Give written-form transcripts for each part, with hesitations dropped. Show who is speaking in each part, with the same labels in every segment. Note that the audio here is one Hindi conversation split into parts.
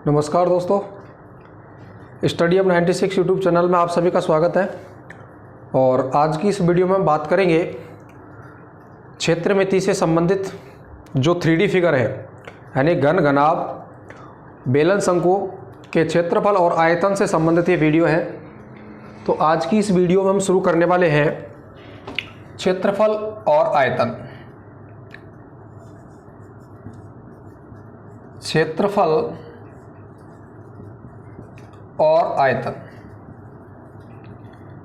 Speaker 1: नमस्कार दोस्तों, स्टडी अब 96 यूट्यूब चैनल में आप सभी का स्वागत है। और आज की इस वीडियो में हम बात करेंगे क्षेत्रमिति से संबंधित जो 3D फिगर है, यानी घन, घनाभ, बेलन, शंकु के क्षेत्रफल और आयतन से संबंधित ये वीडियो है। तो आज की इस वीडियो में हम शुरू करने वाले हैं क्षेत्रफल और आयतन। क्षेत्रफल और आयतन।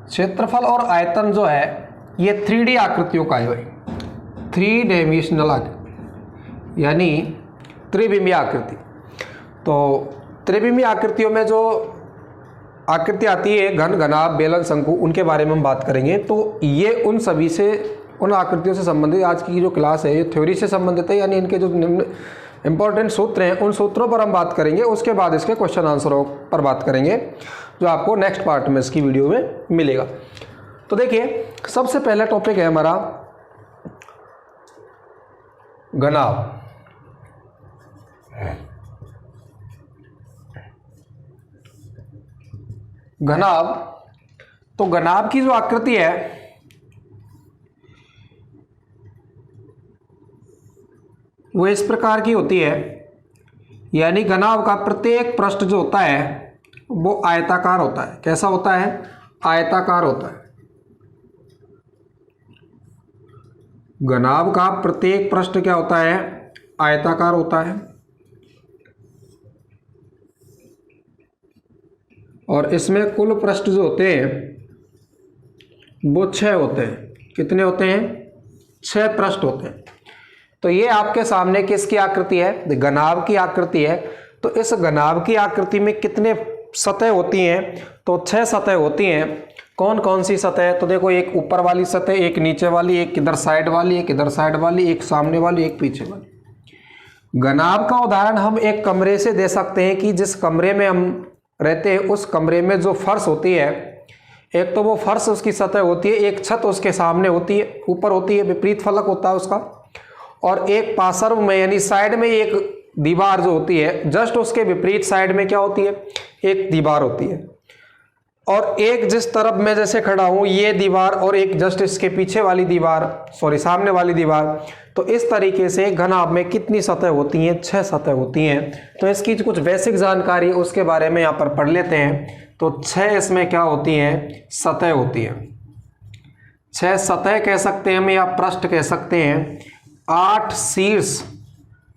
Speaker 1: क्षेत्रफल और आयतन जो है ये 3D आकृतियों का है भाई, 3 डायमेंशनल आकृति यानी त्रिविमीय आकृति। तो त्रिविमीय आकृतियों में जो आकृति आती है घन, घनाभ, बेलन, शंकु, उनके बारे में हम बात करेंगे। तो ये उन सभी से, उन आकृतियों से संबंधित आज की जो क्लास है ये थ्योरी से संबंधित है, यानी इनके जो निम्न इंपॉर्टेंट सूत्र हैं उन सूत्रों पर हम बात करेंगे। उसके बाद इसके क्वेश्चन आंसरों पर बात करेंगे जो आपको नेक्स्ट पार्ट में इसकी वीडियो में मिलेगा। तो देखिए, सबसे पहला टॉपिक है हमारा घनाभ। घनाभ, तो घनाभ की जो आकृति है वो इस प्रकार की होती है, यानी घनाभ का प्रत्येक पृष्ठ जो होता है वो आयताकार होता है। कैसा होता है? आयताकार होता है। घनाभ का प्रत्येक पृष्ठ क्या होता है? आयताकार होता है। और इसमें कुल पृष्ठ जो होते हैं वो 6 होते हैं। कितने होते हैं? 6 पृष्ठ होते हैं। तो ये आपके सामने किसकी आकृति है? घनाभ की आकृति है। तो इस घनाभ की आकृति में कितने सतह होती हैं? तो 6 सतह होती हैं। कौन कौन सी सतह? तो देखो, एक ऊपर वाली सतह, एक नीचे वाली, एक इधर साइड वाली, एक इधर साइड वाली, एक सामने वाली, एक पीछे वाली। घनाभ का उदाहरण हम एक कमरे से दे सकते हैं कि जिस कमरे में हम रहते हैं उस कमरे में जो फर्श होती है, एक तो वो फर्श उसकी सतह होती है, एक छत उसके सामने होती है, ऊपर होती है, विपरीत फलक होता है उसका, और एक पार्श्व में यानी साइड में एक दीवार जो होती है, जस्ट उसके विपरीत साइड में क्या होती है? एक दीवार होती है। और एक जिस तरफ मैं जैसे खड़ा हूं ये दीवार, और एक जस्ट इसके पीछे वाली दीवार, सामने वाली दीवार। तो इस तरीके से घनाभ में कितनी सतह होती हैं? 6 सतह होती हैं। तो इसकी कुछ बेसिक जानकारी उसके बारे में यहाँ पर पढ़ लेते हैं। तो 6 इसमें क्या होती हैं? सतह होती हैं। 6 सतह कह सकते हैं हम, या पृष्ठ कह सकते हैं। 8 शीर्ष,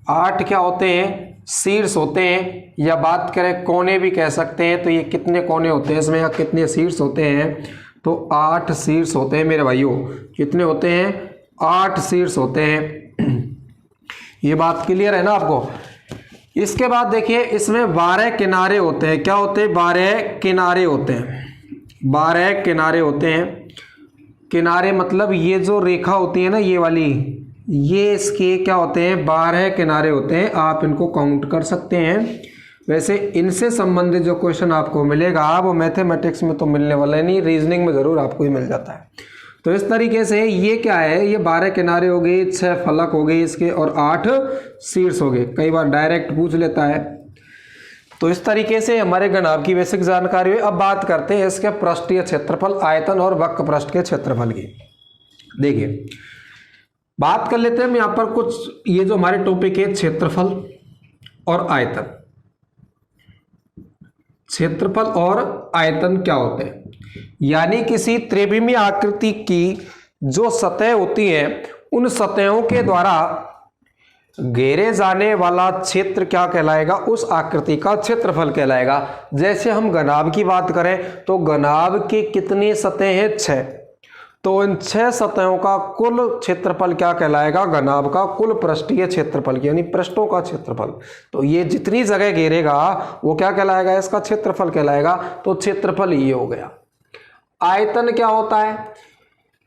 Speaker 1: 8 क्या होते हैं? शीर्ष होते हैं, या बात करें कोने भी कह सकते हैं। तो ये कितने कोने होते हैं इसमें, या कितने शीर्ष होते हैं? तो 8 शीर्ष होते हैं मेरे भाइयों। कितने होते हैं? 8 शीर्ष होते हैं। ये बात क्लियर है ना आपको? इसके बाद देखिए, इसमें 12 किनारे होते हैं। क्या होते हैं? 12 किनारे होते हैं। 12 किनारे होते हैं। किनारे मतलब ये जो रेखा होती है ना, ये वाली, ये इसके क्या होते हैं? 12 किनारे होते हैं। आप इनको काउंट कर सकते हैं। वैसे इनसे संबंधित जो क्वेश्चन आपको मिलेगा वो मैथमेटिक्स में तो मिलने वाला है नहीं, रीजनिंग में ज़रूर आपको ही मिल जाता है। तो इस तरीके से ये क्या है? ये 12 किनारे हो गए, 6 फलक हो गए इसके, और 8 शीर्ष हो गए। कई बार डायरेक्ट पूछ लेता है। तो इस तरीके से हमारे घनाभ की बेसिक जानकारी हुई। अब बात करते हैं इसके पृष्ठीय क्षेत्रफल, आयतन और वक्र पृष्ठ के क्षेत्रफल की। देखिए, बात कर लेते हैं हम यहाँ पर कुछ, ये जो हमारे टॉपिक है क्षेत्रफल और आयतन। क्षेत्रफल और आयतन क्या होते हैं? यानी किसी त्रिविमीय आकृति की जो सतह होती है उन सतहों के द्वारा घेरे जाने वाला क्षेत्र क्या कहलाएगा? उस आकृति का क्षेत्रफल कहलाएगा। जैसे हम घनाभ की बात करें तो घनाभ के कितनी सतह हैं? 6। तो इन 6 सतहों का कुल क्षेत्रफल क्या कहलाएगा? घनाभ का कुल पृष्ठीय क्षेत्रफल, यानी पृष्ठों का क्षेत्रफल। तो ये जितनी जगह घेरेगा वो क्या कहलाएगा? इसका क्षेत्रफल कहलाएगा। तो क्षेत्रफल ये हो गया। आयतन क्या होता है?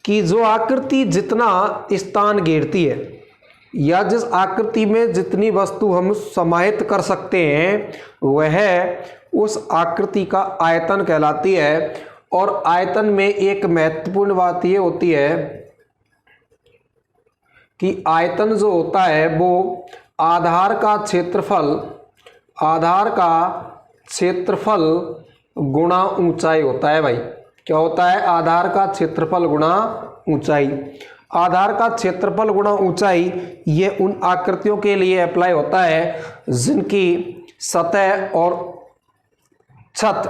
Speaker 1: कि जो आकृति जितना स्थान घेरती है, या जिस आकृति में जितनी वस्तु हम समाहित कर सकते हैं वह उस आकृति का आयतन कहलाती है। और आयतन में एक महत्वपूर्ण बात ये होती है कि आयतन जो होता है वो आधार का क्षेत्रफल, आधार का क्षेत्रफल गुणा ऊंचाई होता है भाई। क्या होता है? आधार का क्षेत्रफल गुणा ऊंचाई। आधार का क्षेत्रफल गुणा ऊंचाई ये उन आकृतियों के लिए अप्लाई होता है जिनकी सतह और छत,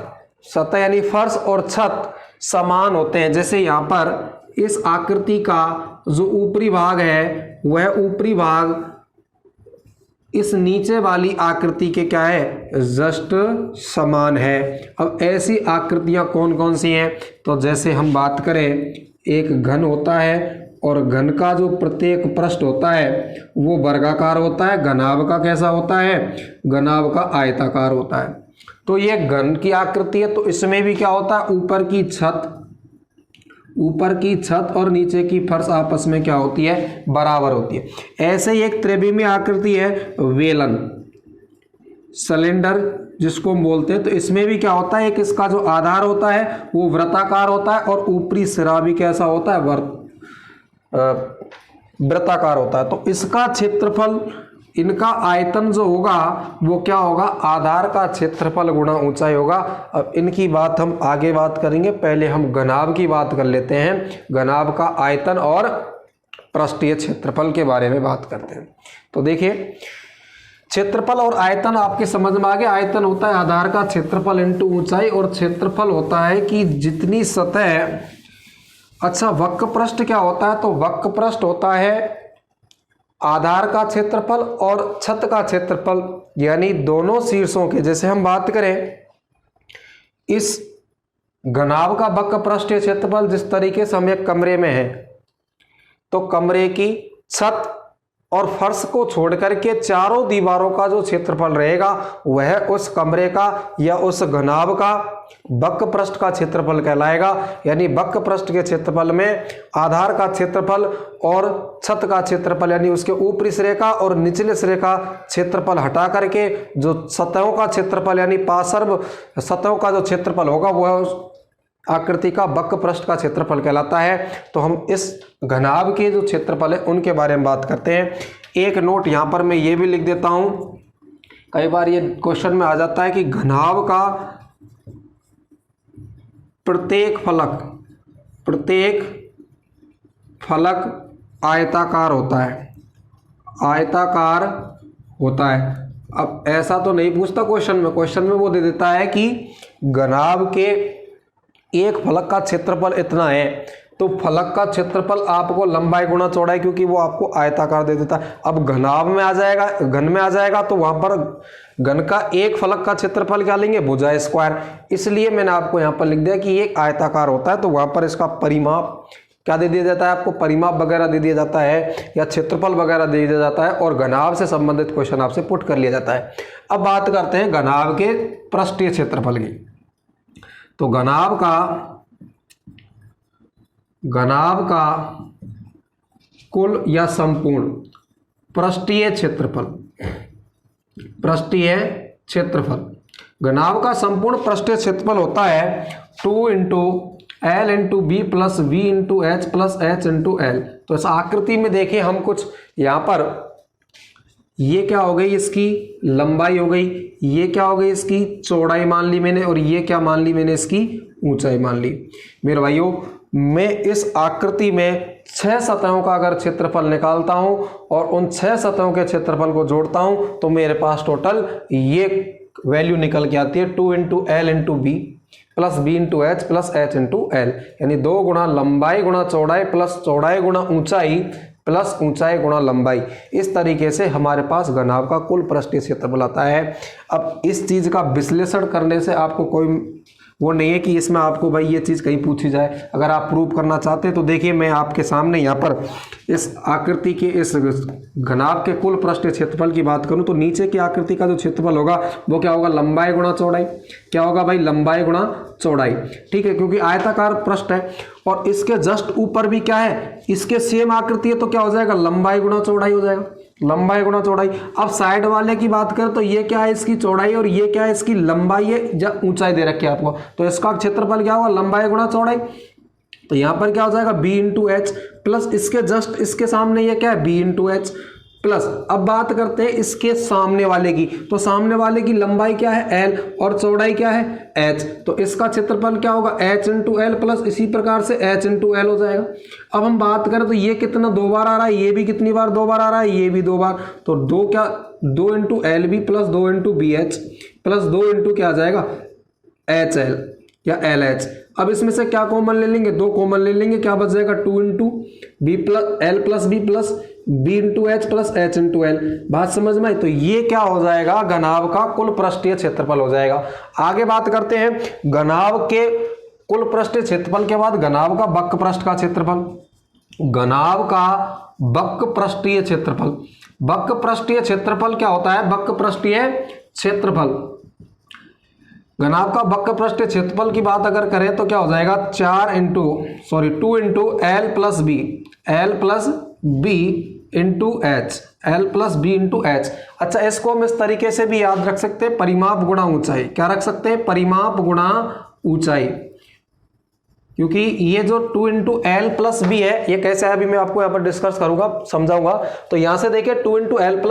Speaker 1: सतह यानी फर्श और छत समान होते हैं। जैसे यहाँ पर इस आकृति का जो ऊपरी भाग है वह ऊपरी भाग इस नीचे वाली आकृति के क्या है? जस्ट समान है। अब ऐसी आकृतियां कौन कौन सी हैं? तो जैसे हम बात करें, एक घन होता है और घन का जो प्रत्येक पृष्ठ होता है वो वर्गाकार होता है। घनाभ का कैसा होता है? घनाभ का आयताकार होता है। तो ये घन की आकृति है, तो इसमें भी क्या होता है? ऊपर की छत और नीचे की फर्श आपस में क्या होती है? बराबर होती है। ऐसे ही एक त्रिविमीय आकृति है वेलन, सिलेंडर जिसको हम बोलते हैं। तो इसमें भी क्या होता है? एक इसका जो आधार होता है वो वृत्ताकार होता है और ऊपरी सिरा भी कैसा होता है? वृत्ताकार होता है। तो इसका क्षेत्रफल, इनका आयतन जो होगा वो क्या होगा? आधार का क्षेत्रफल गुणा ऊंचाई होगा। अब इनकी बात हम आगे बात करेंगे, पहले हम घनाभ की बात कर लेते हैं। घनाभ का आयतन और पृष्ठीय क्षेत्रफल के बारे में बात करते हैं। तो देखिए, क्षेत्रफल और आयतन आपके समझ में आ गया। आयतन होता है आधार का क्षेत्रफल इंटू ऊंचाई, और क्षेत्रफल होता है कि जितनी सतह, अच्छा वक्र पृष्ठ क्या होता है? तो वक्र पृष्ठ होता है आधार का क्षेत्रफल और छत का क्षेत्रफल, यानी दोनों शीर्षों के। जैसे हम बात करें, इस घनाभ का वक्र पृष्ठीय क्षेत्रफल जिस तरीके से हम एक कमरे में है, तो कमरे की छत और फर्श को छोड़ करके चारों दीवारों का जो क्षेत्रफल रहेगा वह उस कमरे का या उस घनाभ का वक्र पृष्ठ का क्षेत्रफल कहलाएगा। यानी वक्र पृष्ठ के क्षेत्रफल में आधार का क्षेत्रफल और छत का क्षेत्रफल, यानी उसके ऊपरी सिरे का और निचले सिरे का क्षेत्रफल हटा करके जो सतहों का क्षेत्रफल यानी पार्श्व सतहों का जो क्षेत्रफल होगा वह आकृति का वक्र पृष्ठ का क्षेत्रफल कहलाता है। तो हम इस घनाभ के जो क्षेत्रफल है उनके बारे में बात करते हैं। एक नोट यहाँ पर मैं ये भी लिख देता हूँ, कई बार ये क्वेश्चन में आ जाता है कि घनाभ का प्रत्येक फलक आयताकार होता है, आयताकार होता है। अब ऐसा तो नहीं पूछता क्वेश्चन में वो दे देता है कि घनाभ के एक फलक का क्षेत्रफल इतना है, तो फलक का क्षेत्रफल आपको लंबाई गुणा चौड़ाई, क्योंकि वो आपको आयताकार दे देता है। अब घनाभ में आ जाएगा, घन में आ जाएगा, तो वहां पर घन का एक फलक का क्षेत्रफल क्या लेंगे? भुजा स्क्वायर। इसलिए मैंने आपको यहाँ पर लिख दिया कि एक आयताकार होता है, तो वहां पर इसका परिमाप क्या दे दिया जाता है? आपको परिमाप वगैरह दे दिया जाता है या क्षेत्रफल वगैरह दे दिया जाता है, और घनाभ से संबंधित क्वेश्चन आपसे पुट कर लिया जाता है। अब बात करते हैं घनाभ के पृष्ठीय क्षेत्रफल की। तो घनाभ का कुल या संपूर्ण पृष्ठीय क्षेत्रफल, घनाभ का संपूर्ण पृष्ठीय क्षेत्रफल होता है 2 into L into b plus v into h plus h into l. तो इस आकृति में देखिए हम कुछ यहाँ पर, ये क्या हो गई? इसकी लंबाई हो गई, ये क्या हो गई? इसकी चौड़ाई मान ली मैंने, और ये क्या मान ली मैंने? इसकी ऊंचाई मान ली। मेरे भाइयों, मैं इस आकृति में 6 सतहों का अगर क्षेत्रफल निकालता हूं और उन 6 सतहों के क्षेत्रफल को जोड़ता हूं तो मेरे पास टोटल ये वैल्यू निकल के आती है 2 into l into b plus b into h plus h into l, यानी 2 गुणा लंबाई गुणा चौड़ाई प्लस चौड़ाई गुणा ऊंचाई प्लस ऊंचाई गुणा लंबाई। इस तरीके से हमारे पास घनाभ का कुल पृष्ठीय क्षेत्रफल आता है। अब इस चीज का विश्लेषण करने से आपको कोई वो नहीं है कि इसमें आपको भाई ये चीज़ कहीं पूछी जाए। अगर आप प्रूव करना चाहते हैं तो देखिए मैं आपके सामने यहाँ पर इस आकृति के इस घनाभ के कुल पृष्ठीय क्षेत्रफल की बात करूँ तो नीचे की आकृति का जो क्षेत्रफल होगा वो क्या होगा? लंबाई गुणा चौड़ाई। क्या होगा भाई? लंबाई गुणा चौड़ाई। ठीक है, क्योंकि आयताकार पृष्ठ है और इसके जस्ट ऊपर भी क्या है? इसके सेम आकृति है, तो क्या हो जाएगा? लंबाई गुणा चौड़ाई हो जाएगा, लंबाई गुणा चौड़ाई। अब साइड वाले की बात करें तो ये क्या है? इसकी चौड़ाई, और ये क्या है? इसकी लंबाई है या ऊंचाई दे रखी है आपको, तो इसका क्षेत्रफल क्या होगा? लंबाई गुणा चौड़ाई। तो यहां पर क्या हो जाएगा? b इंटू एच प्लस इसके जस्ट इसके सामने ये क्या है? b into h. प्लस, अब बात करते हैं इसके सामने वाले की, तो सामने वाले की लंबाई क्या है l और चौड़ाई क्या है h, तो इसका क्षेत्रफल क्या होगा h इंटू एल प्लस इसी प्रकार से h इंटू एल हो जाएगा। अब हम बात करें तो ये कितना 2 बार आ रहा है, ये भी कितनी बार 2 बार आ रहा है, ये भी 2 बार, तो 2 into l b plus 2 into b h plus 2 into क्या आ जाएगा एच एल या एल एच। अब इसमें से क्या कॉमन ले लेंगे, 2 कॉमन ले लेंगे, क्या बच जाएगा 2 into b plus l plus b plus b into h plus h into l. बात समझ में आई? तो ये क्या हो जाएगा, घनाभ का कुल पृष्ठीय क्षेत्रफल हो जाएगा। आगे बात करते हैं घनाभ के कुल पृष्ठीय क्षेत्रफल के बाद घनाभ का वक्र पृष्ठ का क्षेत्रफल। घनाभ का वक्र पृष्ठीय क्षेत्रफल, वक्र पृष्ठीय क्षेत्रफल क्या होता है, वक्र पृष्ठीय क्षेत्रफल, घनाभ का वक्र पृष्ठीय क्षेत्रफल की बात अगर करें तो क्या हो जाएगा 2 into l plus b into h, l plus b into h. अच्छा, इसको हम इस तरीके से भी याद रख सकते हैं, परिमाप गुणा ऊंचाई। क्या रख सकते हैं, परिमाप गुणा ऊंचाई, क्योंकि ये जो 2 इंटू एल प्लस बी है ये कैसे है अभी मैं आपको यहाँ पर डिस्कस करूंगा, समझाऊंगा। तो यहां से देखिए 2 इंटू एल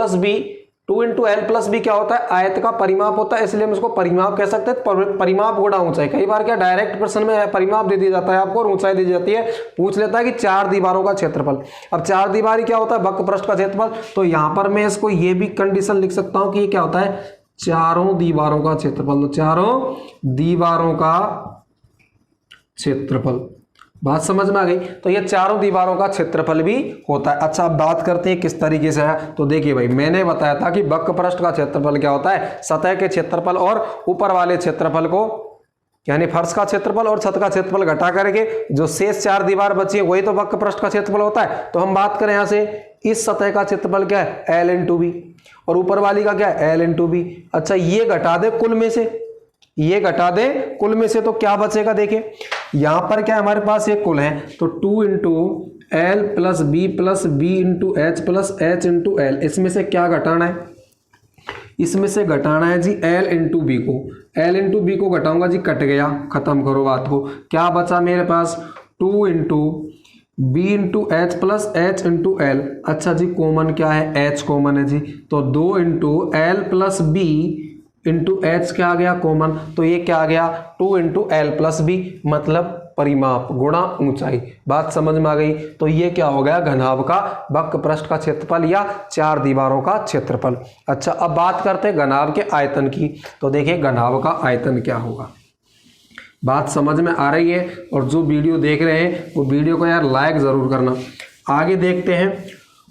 Speaker 1: प्लस बी क्या होता है, आयत का परिमाप होता है, इसलिए हम इसको परिमाप कह सकते हैं, परिमाप गुणा ऊंचाई। कई बार क्या डायरेक्ट प्रश्न में परिमाप दे दिया जाता है आपको और ऊंचाई दी जाती है, पूछ लेता है कि 4 दीवारों का क्षेत्रफल। अब 4 दीवारी क्या होता है, वक्र पृष्ठ का क्षेत्रफल। तो यहां पर मैं इसको ये भी कंडीशन लिख सकता हूं कि ये क्या होता है, चारों दीवारों का क्षेत्रफल, तो चारों दीवारों का क्षेत्रफल। बात समझ में आ गई? तो ये चारों दीवारों का क्षेत्रफल भी होता है। अच्छा, अब बात करते हैं किस तरीके से है। तो देखिए भाई, मैंने बताया था कि वक्र पृष्ठ का क्षेत्रफल क्या होता है, सतह के क्षेत्रफल और ऊपर वाले क्षेत्रफल को, यानी फर्श का क्षेत्रफल और छत का क्षेत्रफल घटा करके जो शेष 4 दीवार बची है वही तो वक्र पृष्ठ का क्षेत्रफल होता है। तो हम बात करें यहां से, इस सतह का क्षेत्रफल क्या है एल इंटू बी और ऊपर वाली का क्या है एल इंटू बी। अच्छा, ये घटा दे कुल में से, ये घटा दे कुल में से, तो क्या बचेगा, देखिए यहां पर क्या हमारे पास ये कुल है, तो 2 into l plus b into h plus h into l. इसमें से क्या घटाना है, इसमें से घटाना है जी एल इंटू बी को, एल इंटू बी को घटाऊंगा जी, कट गया, खत्म करो बात को। क्या बचा मेरे पास 2 into b into h plus h into l. अच्छा जी, कॉमन क्या है, एच कॉमन है जी, तो 2 into l plus b into h क्या आ गया कॉमन, तो ये क्या आ गया 2 इंटू एल प्लस बी, मतलब परिमाप गुणा ऊंचाई। बात समझ में आ गई? तो ये क्या हो गया, घनाभ का वक्र पृष्ठ का क्षेत्रफल या 4 दीवारों का क्षेत्रफल। अच्छा, अब बात करते हैं घनाभ के आयतन की। तो देखिए घनाभ का आयतन क्या होगा, बात समझ में आ रही है? और जो वीडियो देख रहे हैं वो वीडियो को यार लाइक ज़रूर करना। आगे देखते हैं,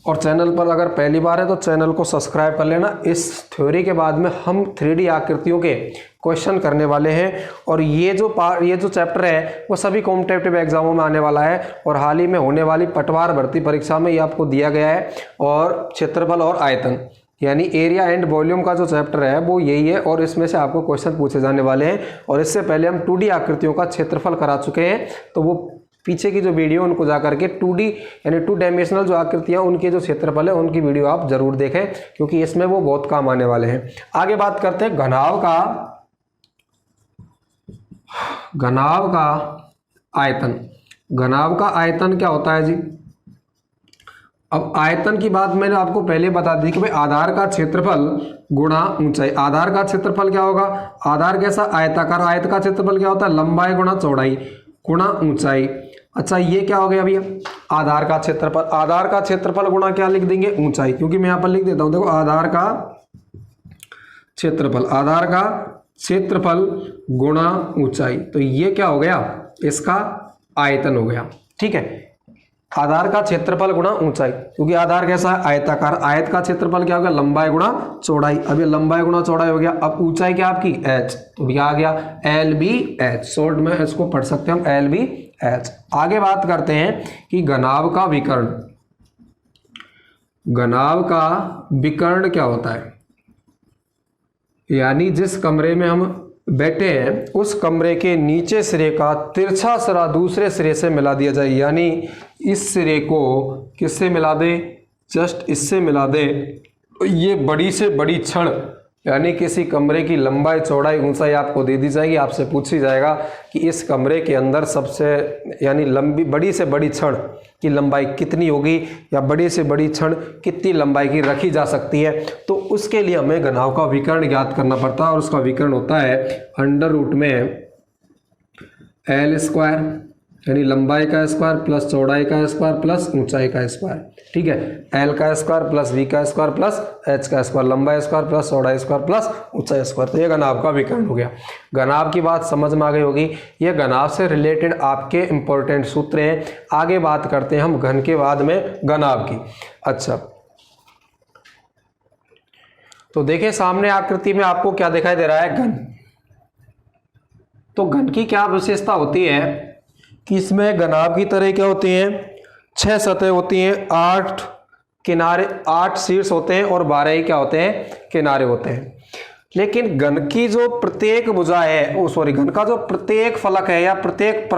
Speaker 1: और चैनल पर अगर पहली बार है तो चैनल को सब्सक्राइब कर लेना। इस थ्योरी के बाद में हम 3D आकृतियों के क्वेश्चन करने वाले हैं, और ये जो चैप्टर है वो सभी कॉम्पिटिटिव एग्जामों में आने वाला है, और हाल ही में होने वाली पटवार भर्ती परीक्षा में ये आपको दिया गया है। और क्षेत्रफल और आयतन यानी एरिया एंड वॉल्यूम का जो चैप्टर है वो यही है, और इसमें से आपको क्वेश्चन पूछे जाने वाले हैं। और इससे पहले हम 2D आकृतियों का क्षेत्रफल करा चुके हैं, तो वो पीछे की जो वीडियो उनको जा करके 2D यानी 2 डायमेंशनल जो आकृतियां उनके जो क्षेत्रफल है उनकी वीडियो आप जरूर देखें, क्योंकि इसमें वो बहुत काम आने वाले हैं। आगे बात करते हैं घनाभ का आयतन। घनाभ का आयतन क्या होता है जी? अब आयतन की बात मैंने आपको पहले बता दी कि भाई आधार का क्षेत्रफल गुणा ऊंचाई। आधार का क्षेत्रफल क्या होगा, आधार कैसा आयताकार, आयत का क्षेत्रफल क्या होता है लंबाई गुणा चौड़ाई गुणा ऊंचाई। अच्छा, ये क्या हो गया भैया आधार का क्षेत्रफल, आधार का क्षेत्रफल गुणा क्या लिख देंगे ऊंचाई, क्योंकि मैं यहां पर लिख देता हूं, देखो आधार का क्षेत्रफल गुणा ऊंचाई, तो ये क्या हो गया इसका आयतन हो गया। ठीक है, आधार का क्षेत्रफल गुणा ऊंचाई, क्योंकि आधार कैसा है आयताकार, आयत का क्षेत्रफल क्या हो गया लंबाई गुणा चौड़ाई। अब ये लंबाई गुणा चौड़ाई हो गया, अब ऊंचाई क्या आपकी h, तो क्या आ गया एल बी एच, शॉर्ट में इसको पढ़ सकते हैं हम एल बी एच। आगे बात करते हैं कि घनाभ का विकर्ण। घनाभ का विकर्ण क्या होता है, यानी जिस कमरे में हम बैठे हैं उस कमरे के नीचे सिरे का तिरछा सिरा दूसरे सिरे से मिला दिया जाए, यानी इस सिरे को किससे मिला दे, जस्ट इससे मिला दे, ये बड़ी से बड़ी छड़ यानी किसी कमरे की लंबाई चौड़ाई ऊंचाई आपको दे दी जाएगी, आपसे पूछी जाएगा कि इस कमरे के अंदर सबसे यानी लंबी बड़ी से बड़ी छड़ की लंबाई कितनी होगी या बड़ी से बड़ी छड़ कितनी लंबाई की रखी जा सकती है। तो उसके लिए हमें घनाभ का विकर्ण ज्ञात करना पड़ता है और उसका विकर्ण होता है अंडर रूट में एल स्क्वायर यानी लंबाई का स्क्वायर प्लस चौड़ाई का स्क्वायर प्लस ऊंचाई का स्क्वायर। ठीक है, एल का स्क्वायर प्लस वी का स्क्वायर प्लस एच का स्क्वायर, लंबाई स्क्वायर प्लस चौड़ाई स्क्वायर प्लस ऊंचाई स्क्वायर। तो ये घनाभ का विकर्ण हो गया। घनाभ की बात समझ में आ गई होगी। ये घनाभ से रिलेटेड आपके इंपॉर्टेंट सूत्र हैं। आगे बात करते हैं हम घन के बाद में घनाभ की। अच्छा, तो देखिए सामने आकृति में आपको क्या दिखाई दे रहा है, घन। तो घन की क्या विशेषता होती है कि इसमें घनाभ की तरह क्या होती हैं, 6 सतह होती हैं, 8 किनारे, 8 शीर्ष होते हैं और 12 ही क्या होते हैं, किनारे होते हैं। लेकिन घन की जो प्रत्येक भुजा है, घन का जो प्रत्येक फलक है या प्रत्येक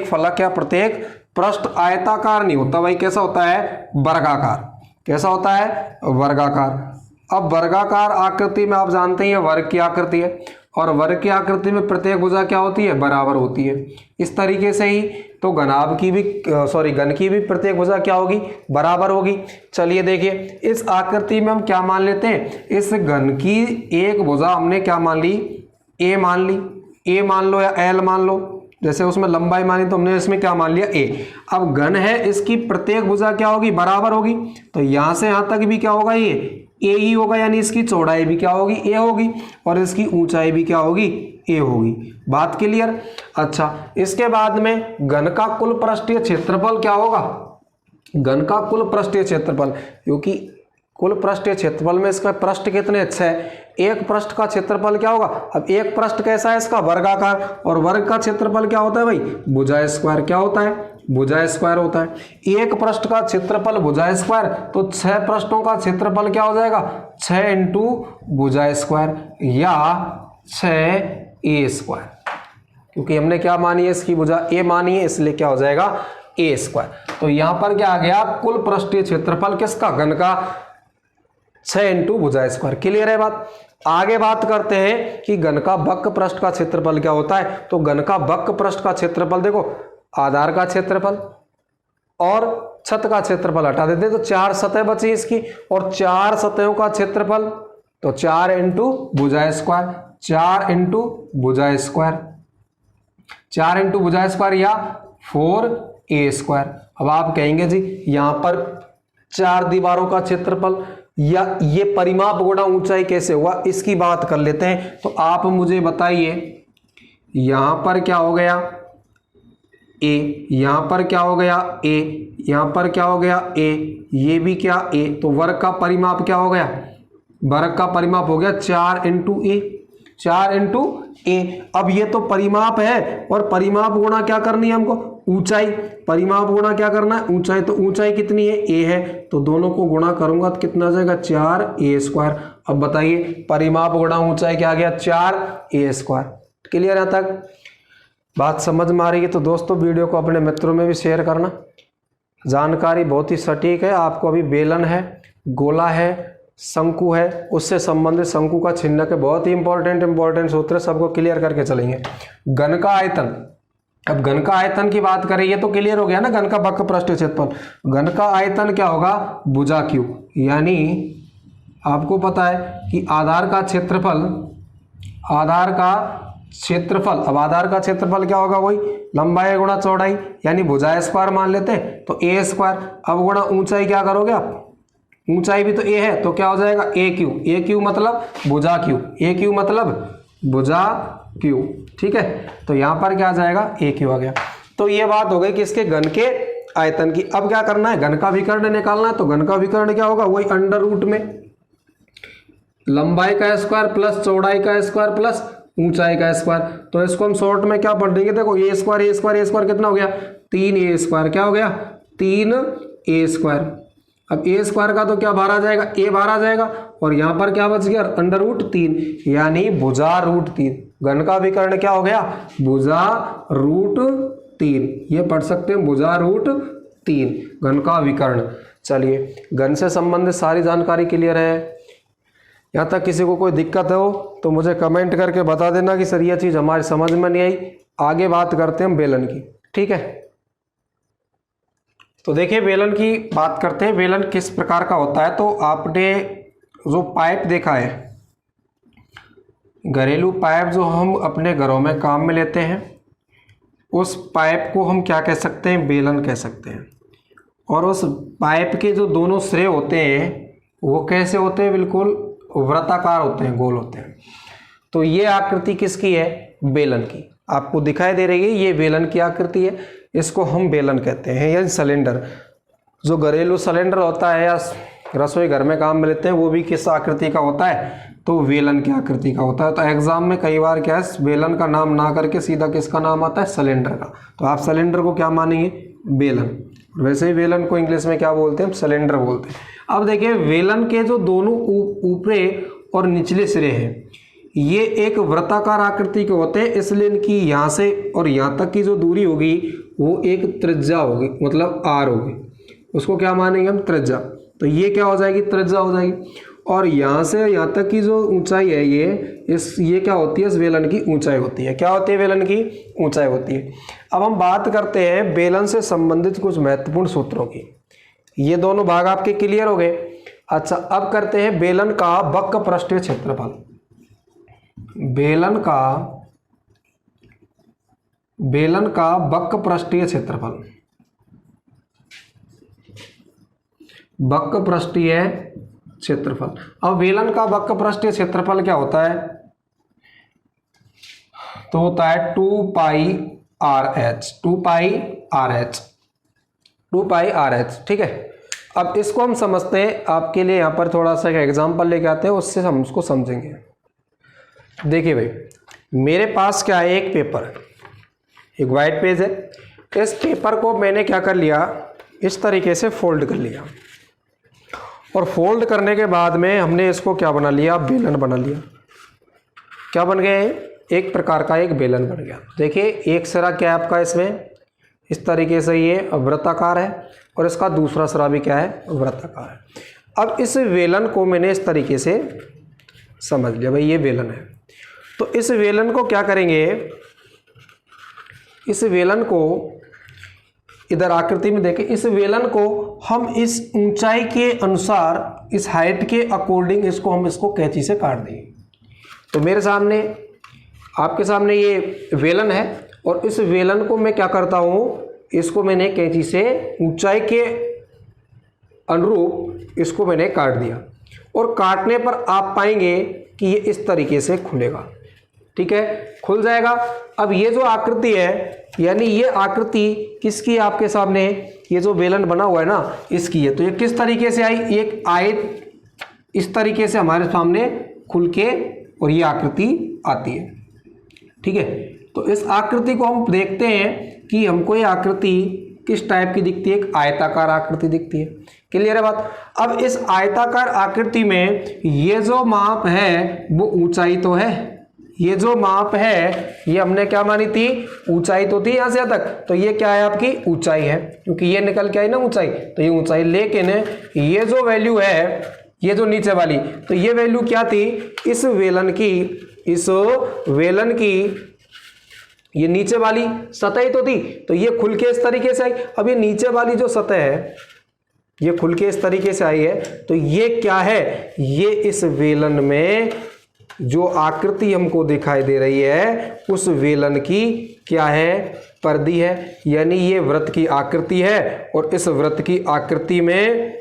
Speaker 1: फलक या प्रत्येक पृष्ठ आयताकार नहीं होता, वही कैसा होता है, वर्गाकार। कैसा होता है, वर्गाकार। अब वर्गाकार आकृति में आप जानते हैं वर्ग की आकृति है और वर्ग की आकृति में प्रत्येक भुजा क्या होती है, बराबर होती है। इस तरीके से ही तो घन की भी प्रत्येक भुजा क्या होगी, बराबर होगी। चलिए देखिए, इस आकृति में हम क्या मान लेते हैं, इस घन की एक भुजा हमने क्या मान ली, ए मान ली, ए मान लो या एल मान लो। जैसे उसमें लंबाई मानी तो हमने इसमें क्या मान लिया, ए। अब घन है, इसकी प्रत्येक भुजा क्या होगी, बराबर होगी। तो यहां से यहां तक भी क्या होगा, ये ए ही होगा, यानी इसकी चौड़ाई भी क्या होगी, ए होगी और इसकी ऊंचाई भी क्या होगी, ए होगी। बात क्लियर। अच्छा, इसके बाद में घन का कुल पृष्ठीय क्षेत्रफल क्या होगा, घन का कुल पृष्ठीय क्षेत्रफल, क्योंकि कुल पृष्ठीय क्षेत्रफल में इसका पृष्ठ कितने, 6। एक पृष्ठ का क्षेत्रफल क्या होगा, अब एक पृष्ठ कैसा है इसका, वर्गाकार, और वर्ग का क्षेत्रफल क्या होता है भाई, भुजा स्क्वायर। क्या होता है, भुजा स्क्वायर होता है। एक पृष्ठ का क्षेत्रफल भुजा स्क्वायर, तो 6 पृष्ठों का क्षेत्रफल क्या हो जाएगा, 6 इंटू भुजा स्क्वायर या 6a स्क्वायर, क्योंकि हमने क्या मानी है, इसकी भुजा a मानी है, इसलिए क्या हो जाएगा, a स्क्वायर। तो यहां पर क्या आ गया, कुल पृष्ठीय क्षेत्रफल किसका, घन का 6 इंटू भुजा स्क्वायर। क्लियर है बात। आगे बात करते हैं कि घन का वक्र पृष्ठ का क्षेत्रफल क्या होता है। तो घन का वक्र पृष्ठ का क्षेत्रफल देखो, आधार का क्षेत्रफल और छत का क्षेत्रफल हटा देते हैं तो 4 सतह बची इसकी, और 4 सतहों का क्षेत्रफल तो 4 इंटू भुजा स्क्वायर, 4 इंटू भुजा स्क्वायर, 4 इंटू भुजा स्क्वायर या 4a स्क्वायर। अब आप कहेंगे जी यहां पर 4 दीवारों का क्षेत्रफल या ये परिमाप गुणा ऊंचाई कैसे हुआ, इसकी बात कर लेते हैं। तो आप मुझे बताइए, यहां पर क्या हो गया, ए, यहां पर क्या हो गया, ए, यहां पर क्या हो गया, ए, ये भी क्या, ए। तो वर्ग का परिमाप क्या हो गया, वर्ग का परिमाप हो गया 4 इंटू ए, 4 इंटू ए। अब ये तो परिमाप है और परिमाप गुणा क्या करनी है हमको, ऊंचाई। परिमाप गुणा क्या करना है, ऊंचाई। तो ऊंचाई कितनी है, ए है, तो दोनों को गुणा करूंगा तो कितना आ जाएगा, 4a स्क्वायर। अब बताइए परिमाप गुणा ऊंचाई क्या आ गया, 4a स्क्वायर। क्लियर है तक, बात समझ में आ रही है। तो दोस्तों वीडियो को अपने मित्रों में भी शेयर करना। जानकारी बहुत ही सटीक है। आपको अभी बेलन है, गोला है, शंकु है, उससे संबंधित शंकु का छिन्न के बहुत ही इंपॉर्टेंट सूत्र सबको क्लियर करके चलेंगे। घन का आयतन, अब घन का आयतन की बात करें, ये तो क्लियर हो गया ना, घन का वक्र पृष्ठ क्षेत्रफल। घन का आयतन क्या होगा, भुजा क्यूब, यानी आपको पता है कि आधार का क्षेत्रफल, आधार का क्षेत्रफल, अब आधार का क्षेत्रफल क्या होगा, वही लंबाई गुणा चौड़ाई, यानी भुजा स्क्वायर मान लेते हैं तो a स्क्वायर। अब गुणा ऊंचाई क्या करोगे आप, ऊंचाई भी तो a है तो क्या हो जाएगा, a क्यूब। a क्यूब मतलब भुजा क्यूब, a क्यूब मतलब भुजा क्यूब। ठीक है, तो यहां पर क्या आ जाएगा, a क्यूब आ गया। तो ये बात हो गई कि इसके घन के आयतन की। अब क्या करना है, घन का विकर्ण निकालना है। तो घन का विकर्ण क्या होगा, वही अंडर रूट में लंबाई का स्क्वायर प्लस चौड़ाई का स्क्वायर प्लस ऊंचाई का स्क्वायर। तो इसको हम शॉर्ट में क्या पढ़ देंगे, देखो a स्क्वायर कितना हो गया, 3a स्क्वायर। क्या हो गया, 3a स्क्वायर। अब a स्क्वायर का तो क्या बाहर आ जाएगा, a बाहर आ जाएगा, और यहां पर क्या बच गया, अंडर रूट 3, यानी भुजा रूट 3। घन का विकर्ण क्या हो गया, भुजा रूट 3। ये पढ़ सकते हैं भुजा रूट 3, घन का विकर्ण। चलिए, घन से संबंधित सारी जानकारी क्लियर है। यहाँ तक किसी को कोई दिक्कत हो तो मुझे कमेंट करके बता देना कि सर ये चीज़ हमारी समझ में नहीं आई। आगे बात करते हैं हम बेलन की, ठीक है। तो देखिए बेलन की बात करते हैं, बेलन किस प्रकार का होता है। तो आपने जो पाइप देखा है, घरेलू पाइप जो हम अपने घरों में काम में लेते हैं, उस पाइप को हम क्या कह सकते हैं, बेलन कह सकते हैं। और उस पाइप के जो दोनों सिरे होते हैं वो कैसे होते हैं, बिल्कुल वृत्ताकार होते हैं, गोल होते हैं। तो ये आकृति किसकी है, बेलन की। आपको दिखाई दे रही है ये बेलन की आकृति है, इसको हम बेलन कहते हैं। या सिलेंडर, जो घरेलू सिलेंडर होता है या रसोई घर में काम में लेते हैं, वो भी किस आकृति का होता है, तो बेलन की आकृति का होता है। तो एग्जाम में कई बार क्या है, बेलन का नाम ना करके सीधा किसका नाम आता है, सिलेंडर का। तो आप सिलेंडर को क्या मानेंगे, बेलन। वैसे ही बेलन को इंग्लिश में क्या बोलते हैं, सिलेंडर बोलते हैं। अब देखिए बेलन के जो दोनों ऊपरे और निचले सिरे हैं, ये एक वृत्ताकार आकृति के होते हैं, इसलिए इनकी यहाँ से और यहाँ तक की जो दूरी होगी वो एक त्रिज्या होगी, मतलब आर होगी। उसको क्या मानेंगे हम, त्रिज्या। तो ये क्या हो जाएगी, त्रिज्या हो जाएगी। और यहाँ से यहाँ तक की जो ऊंचाई है ये क्या होती है, इस बेलन की ऊंचाई होती है। क्या होती है, बेलन की ऊंचाई होती है। अब हम बात करते हैं बेलन से संबंधित कुछ महत्वपूर्ण सूत्रों की। ये दोनों भाग आपके क्लियर हो गए। अच्छा, अब करते हैं बेलन का वक्र पृष्ठीय क्षेत्रफल। बेलन का वक्र पृष्ठीय क्षेत्रफल, वक्र पृष्ठीय क्षेत्रफल। अब बेलन का वक्र पृष्ठीय क्षेत्रफल क्या होता है, तो होता है 2 पाई आर एच, ठीक है। अब इसको हम समझते हैं, आपके लिए यहाँ पर थोड़ा सा एग्जांपल लेके आते हैं, उससे हम उसको समझेंगे। देखिए भाई, मेरे पास क्या है, एक पेपर है, एक वाइट पेज है। इस पेपर को मैंने क्या कर लिया, इस तरीके से फोल्ड कर लिया, और फोल्ड करने के बाद में हमने इसको क्या बना लिया, बेलन बना लिया। क्या बन गया, एक प्रकार का एक बेलन बन गया। देखिए एक सिरा क्या है आपका, इसमें इस तरीके से ये वृत्ताकार है, और इसका दूसरा सिरा भी क्या है, वृत्ताकार है। अब इस बेलन को मैंने इस तरीके से समझ लिया, भाई ये बेलन है। तो इस बेलन को क्या करेंगे, इस बेलन को इधर आकृति में देखें, इस बेलन को हम इस ऊंचाई के अनुसार, इस हाइट के अकॉर्डिंग इसको कैंची से काट देंगे। तो मेरे सामने, आपके सामने ये बेलन है, और इस बेलन को मैं क्या करता हूँ, इसको मैंने कैंची से ऊंचाई के अनुरूप इसको मैंने काट दिया, और काटने पर आप पाएंगे कि ये इस तरीके से खुलेगा, ठीक है, खुल जाएगा। अब ये जो आकृति है, यानी ये आकृति किसकी है आपके सामने, ये जो बेलन बना हुआ है ना, इसकी है। तो ये किस तरीके से आई, एक आयत इस तरीके से हमारे सामने खुल के, और ये आकृति आती है, ठीक है। तो इस आकृति को हम देखते हैं कि हमको ये आकृति किस टाइप की दिखती है, एक आयताकार आकृति दिखती है। क्लियर है बात। अब इस आयताकार आकृति में ये जो माप है वो ऊंचाई तो है, ये जो माप है ये हमने क्या मानी थी, ऊंचाई तो थी यहाँ से यहाँ तक, तो ये क्या है आपकी ऊंचाई है, क्योंकि ये निकल के आई ना ऊंचाई, तो ये ऊंचाई। लेकिन ये जो वैल्यू है, ये जो नीचे वाली, तो ये वैल्यू क्या थी, इस वेलन की ये नीचे वाली सतह ही तो थी, तो ये खुल के इस तरीके से आई। अब ये नीचे वाली जो सतह है ये खुल के इस तरीके से आई है, तो ये क्या है, ये इस वेलन में जो आकृति हमको दिखाई दे रही है उस वेलन की क्या है, परिधि है। यानी ये वृत्त की आकृति है, और इस वृत्त की आकृति में,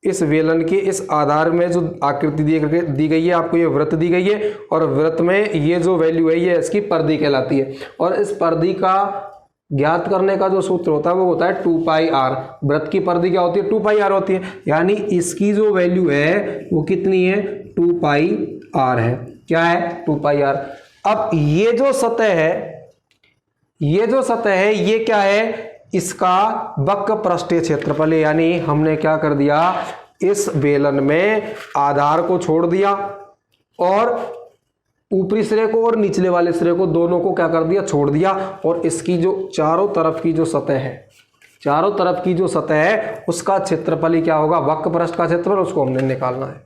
Speaker 1: इस वेलन के इस आधार में जो आकृति दी गई है आपको, ये वृत्त दी गई है, और वृत्त में ये जो वैल्यू है ये इसकी परिधि कहलाती है। और इस परिधि का ज्ञात करने का जो सूत्र होता है वो होता है 2 पाई आर। वृत्त की परिधि क्या होती है, 2 पाई आर होती है। यानी इसकी जो वैल्यू है वो कितनी है, 2 पाई आर है। क्या है, 2 पाई आर। अब ये जो सतह है ये क्या है, इसका वक्र पृष्ठीय क्षेत्रफल है। यानी हमने क्या कर दिया, इस बेलन में आधार को छोड़ दिया, और ऊपरी सिरे को और निचले वाले सिरे को, दोनों को क्या कर दिया, छोड़ दिया, और इसकी जो चारों तरफ की जो सतह है उसका क्षेत्रफल ही क्या होगा, वक्र पृष्ठ का क्षेत्रफल, उसको हमने निकालना है।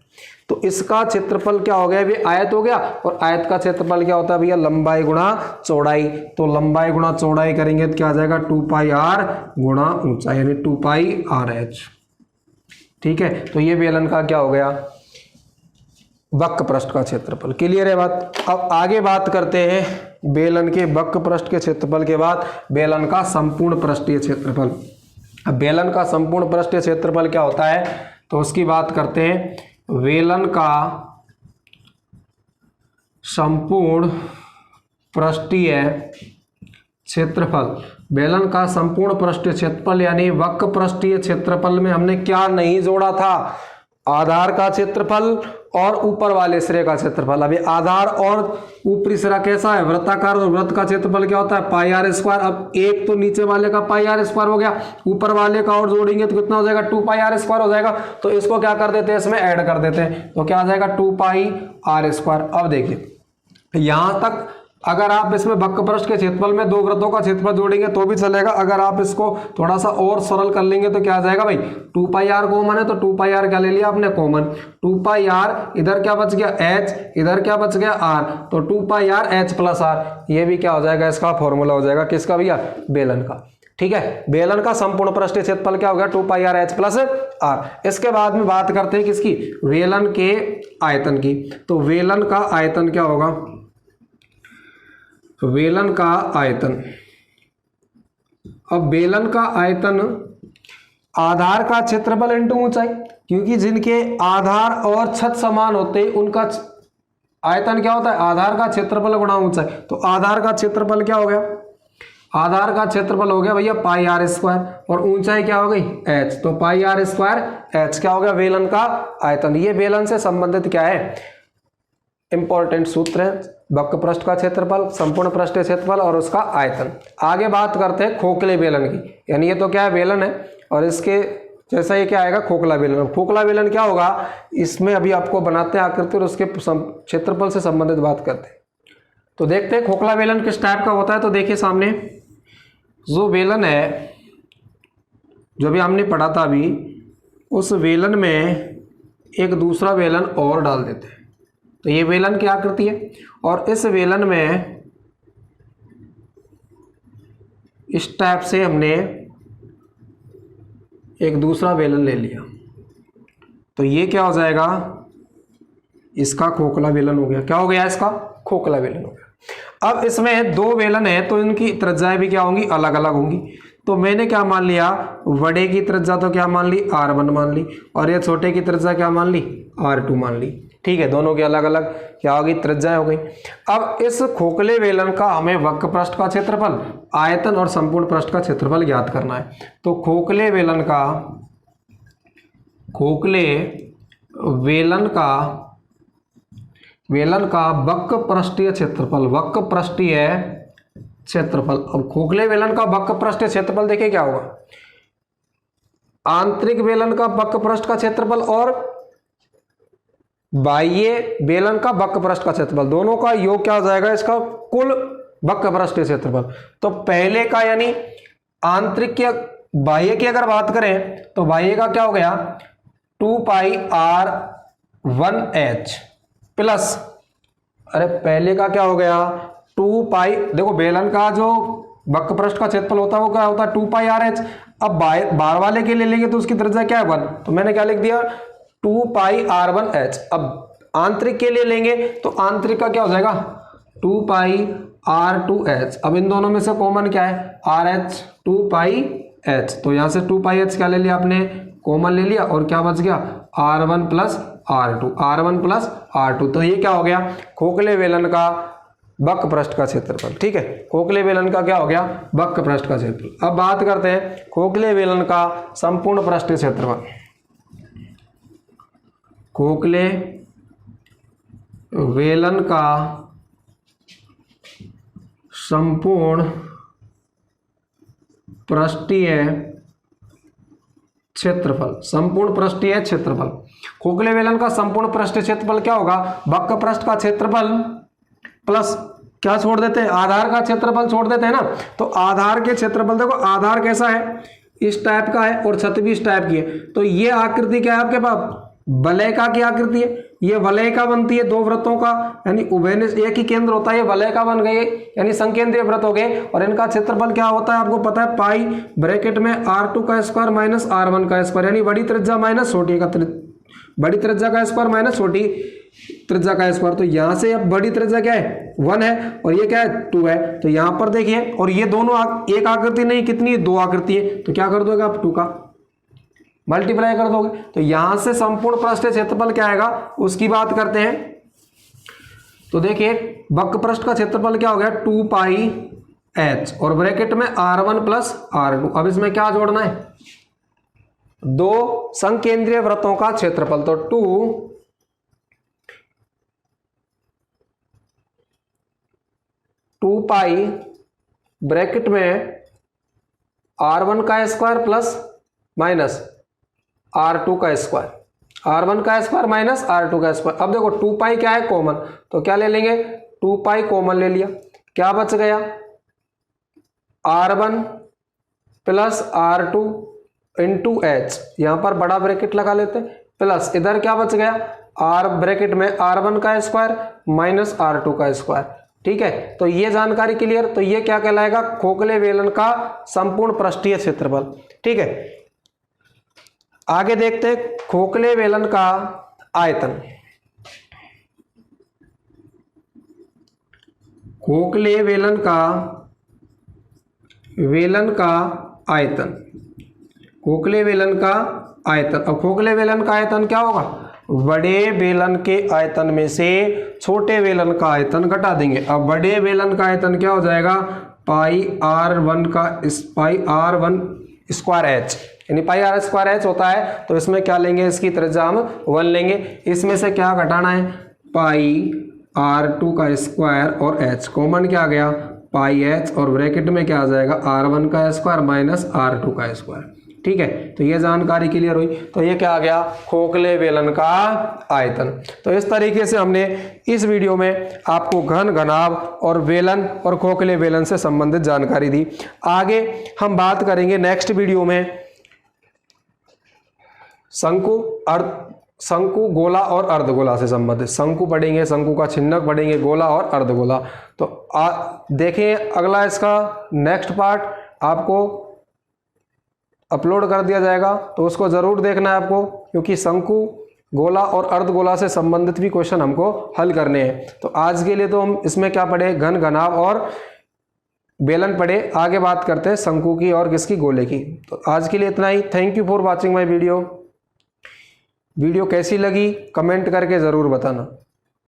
Speaker 1: तो इसका क्षेत्रफल क्या हो गया, ये आयत हो गया, और आयत का क्षेत्रफल क्या होता है भैया, लंबाई गुणा चौड़ाई। तो लंबाई गुणा चौड़ाई करेंगे तो क्या आ जाएगा, 2πr गुणा ऊंचाई, यानी 2πrh। ठीक है, तो ये बेलन का क्या हो गया, वक्र पृष्ठ का क्षेत्रफल। क्लियर है बात। अब आगे बात करते हैं बेलन के वक्र पृष्ठ के क्षेत्रफल के बाद बेलन का संपूर्ण पृष्ठीय क्षेत्रफल। अब बेलन का संपूर्ण पृष्ठीय क्षेत्रफल क्या होता है, तो उसकी बात करते हैं। बेलन का संपूर्ण पृष्ठीय क्षेत्रफल, बेलन का संपूर्ण पृष्ठीय क्षेत्रफल यानी वक्र पृष्ठीय क्षेत्रफल में हमने क्या नहीं जोड़ा था, आधार का क्षेत्रफल और ऊपर वाले सिरे का क्षेत्रफल। अभी आधार और ऊपरी सिरा कैसा है, वृत्ताकार, और वृत्त का क्षेत्रफल क्या होता है, πr²। अब एक तो नीचे वाले का πr² हो गया, ऊपर वाले का और जोड़ेंगे तो कितना हो जाएगा, 2πr² हो जाएगा। तो इसको क्या कर देते हैं, इसमें ऐड कर देते हैं, तो क्या आ जाएगा 2πr²। अब देखिए यहां तक अगर आप इसमें वक्र पृष्ठ के क्षेत्रफल में दो वृत्तों का क्षेत्रफल जोड़ेंगे तो भी चलेगा। अगर आप इसको थोड़ा सा और सरल कर लेंगे तो क्या आ जाएगा भाई, 2πr कॉमन है तो 2πr क्या ले लिया आपने कॉमन, 2πr इधर क्या बच गया h, इधर क्या बच गया r, तो 2πrh प्लस r, ये भी क्या हो जाएगा, इसका फॉर्मूला हो जाएगा किसका भैया, बेलन का। ठीक है, बेलन का संपूर्ण पृष्ठीय क्षेत्रफल क्या हो गया, 2πrh प्लस r। इसके बाद में बात करते हैं किसकी, बेलन के आयतन की। तो बेलन का आयतन क्या होगा, बेलन का आयतन। अब बेलन का आयतन आधार का क्षेत्रफल इंटू ऊंचाई, क्योंकि जिनके आधार और छत समान होते हैं उनका आयतन क्या होता है, आधार का क्षेत्रफल गुणा ऊंचाई। तो आधार का क्षेत्रफल क्या हो गया, आधार का क्षेत्रफल हो गया भैया πr² और ऊंचाई क्या हो गई h, तो πr² h क्या हो गया, बेलन का आयतन। ये बेलन से संबंधित क्या है, इंपॉर्टेंट सूत्र है, वक्र पृष्ठ का क्षेत्रफल, संपूर्ण पृष्ठीय क्षेत्रफल और उसका आयतन। आगे बात करते हैं खोखले बेलन की, यानी ये तो क्या है, बेलन है और इसके जैसा ये क्या आएगा, खोखला बेलन। खोखला बेलन क्या होगा, इसमें अभी आपको बनाते हैं आकृति और उसके क्षेत्रफल से संबंधित बात करते हैं। तो देखते हैं खोखला बेलन किस टाइप का होता है। तो देखिए सामने जो बेलन है, जो भी हमने पढ़ा था अभी, उस बेलन में एक दूसरा बेलन और डाल देते हैं। तो ये बेलन की आकृति है और इस बेलन में इस टाइप से हमने एक दूसरा बेलन ले लिया, तो ये क्या हो जाएगा, इसका खोखला बेलन हो गया। क्या हो गया, इसका खोखला बेलन हो गया। अब इसमें दो बेलन है तो इनकी त्रिज्याएं भी क्या होंगी, अलग अलग होंगी। तो मैंने क्या मान लिया, बड़े की त्रिज्या तो क्या मान ली, r1 मान ली, और ये छोटे की त्रिज्या क्या मान ली, r2 मान ली। ठीक है, दोनों की अलग अलग क्या होगी, त्रिज्याएं हो गई। अब इस खोखले बेलन का हमें वक्र पृष्ठ का क्षेत्रफल, आयतन और संपूर्ण पृष्ठ का क्षेत्रफल ज्ञात करना है। तो खोखले बेलन का वक्र पृष्ठीय क्षेत्रफल, वक्र पृष्ठीय क्षेत्रफल। अब खोखले बेलन का वक्र पृष्ठीय क्षेत्रफल देखिए क्या होगा, आंतरिक बेलन का वक्र पृष्ठ का क्षेत्रफल और बाह्य बेलन का वक्र पृष्ठ का क्षेत्रफल, दोनों का योग क्या हो जाएगा, इसका कुल वक्र पृष्ठीय क्षेत्रफल। तो पहले का यानी आंतरिक या बाह्य की अगर बात करें तो बाह्य का क्या हो गया, 2πr1h प्लस, अरे पहले का क्या हो गया, 2π, देखो बेलन का जो वक्र पृष्ठ का क्षेत्रफल होता है वो क्या होता है, 2πrh। अब बाहर वाले के लिए लेंगे तो उसकी त्रिज्या क्या है, 1, तो मैंने क्या लिख दिया, 2πr1h। अब आंतरिक के लिए लेंगे तो आंतरिक का क्या हो जाएगा, 2πr2h। अब इन दोनों में से कॉमन क्या है, RH, 2πh। तो यहां से 2πh क्या ले लिया आपने, कॉमन ले लिया, और क्या बच गया, r1 plus r2, r1 plus r2। तो ये क्या हो गया, खोखले बेलन का वक्र पृष्ठ का क्षेत्रफल। ठीक है, खोखले बेलन का क्या हो गया, वक्र पृष्ठ का क्षेत्रफल। अब बात करते हैं खोखले बेलन का संपूर्ण पृष्ठीय क्षेत्रफल। खोखले बेलन का संपूर्ण पृष्ठीय क्षेत्रफल, संपूर्ण पृष्ठीय क्षेत्रफल। खोखले बेलन का संपूर्ण पृष्ठीय क्षेत्रफल क्या होगा, वक्र पृष्ठ का क्षेत्रफल प्लस क्या छोड़ देते हैं, आधार का क्षेत्रफल छोड़ देते हैं ना। तो आधार के क्षेत्रफल, देखो आधार कैसा है, इस टाइप का है और छत भी इस टाइप की है। तो ये आकृति क्या है आपके पास, वलय का क्या आकृति है, ये वलय का बनती है, दो वृत्तों का, यानी उभयनिष्ठ एक ही केंद्र होता है, ये वलय का बन गए यानी संकेंद्रीय वृत्त हो गए। और इनका क्षेत्रफल क्या होता है आपको पता है, पाई ब्रैकेट में r2 का स्क्वायर माइनस r1 का स्क्वायर, यानी बड़ी त्रिज्या माइनस छोटी का बड़ी त्रिज्या का स्क्वायर माइनस छोटी त्रिज्या का स्क्वायर। तो यहां से अब बड़ी त्रिज्या क्या है 1 है और ये क्या है 2 है। तो यहां पर देखिए, और ये दोनों एक आकृति नहीं, कितनी दो आकृति है, तो क्या कर दोगे आप 2 का मल्टीप्लाई कर दोगे। तो यहां से संपूर्ण पृष्ठ क्षेत्रफल क्या आएगा उसकी बात करते हैं। तो देखिए वक्र पृष्ठ का क्षेत्रफल क्या हो गया 2 पाई h और ब्रैकेट में r1 प्लस r2। अब इसमें क्या जोड़ना है, दो संकेंद्रीय वृत्तों का क्षेत्रफल। तो 2 पाई ब्रैकेट में r1 का स्क्वायर प्लस माइनस r2 का स्क्वायर, r1 का स्क्वायर माइनस r2 का स्क्वायर। अब देखो 2 पाई क्या है कॉमन, तो क्या ले लेंगे 2 पाई कॉमन ले लिया, क्या बच गया r1 plus r2 into H, यहां पर बड़ा ब्रैकेट लगा लेते हैं, प्लस इधर क्या बच गया r ब्रैकेट में r1 का स्क्वायर माइनस r2 का स्क्वायर। ठीक है, तो ये जानकारी क्लियर। तो ये क्या कहलाएगा, खोखले बेलन का संपूर्ण पृष्ठीय क्षेत्रफल। ठीक है, आगे देखते हैं खोखले बेलन का आयतन। खोखले बेलन का आयतन, खोखले बेलन का आयतन। अब खोखले बेलन का आयतन क्या होगा, बड़े बेलन के आयतन में से छोटे बेलन का आयतन घटा देंगे। अब बड़े बेलन का आयतन क्या हो जाएगा, पाई r1 स्क्वायर h, यानी पाई r स्क्वायर h होता है। तो इसमें क्या लेंगे, इसकी त्रिज्या हम 1 लेंगे। इसमें से क्या घटाना है, पाई r2 का स्क्वायर और h, कॉमन क्या आ गया पाई h, और ब्रैकेट में क्या आ जाएगा r1 का स्क्वायर माइनस r2 का स्क्वायर। ठीक है, तो ये जानकारी क्लियर हुई। तो ये क्या आ गया, खोखले बेलन का आयतन। तो इस तरीके से हमने इस वीडियो में आपको घन, घनाभ और बेलन और खोखले बेलन से संबंधित जानकारी दी। आगे हम बात करेंगे नेक्स्ट वीडियो में शंकु, गोला और अर्धगोला से संबंधित। शंकु पढ़ेंगे, शंकु का छिन्नक पढ़ेंगे, गोला और अर्धगोला। तो देखें अगला इसका नेक्स्ट पार्ट आपको अपलोड कर दिया जाएगा, तो उसको जरूर देखना है आपको, क्योंकि शंकु, गोला और अर्धगोला से संबंधित भी क्वेश्चन हमको हल करने हैं। तो आज के लिए तो हम इसमें क्या पढ़े, घन, घनाभ और बेलन पढ़े। आगे बात करते हैं शंकु की और किसकी, गोले की। तो आज के लिए इतना ही। Thank you for watching my video. Video कैसी लगी कमेंट करके ज़रूर बताना।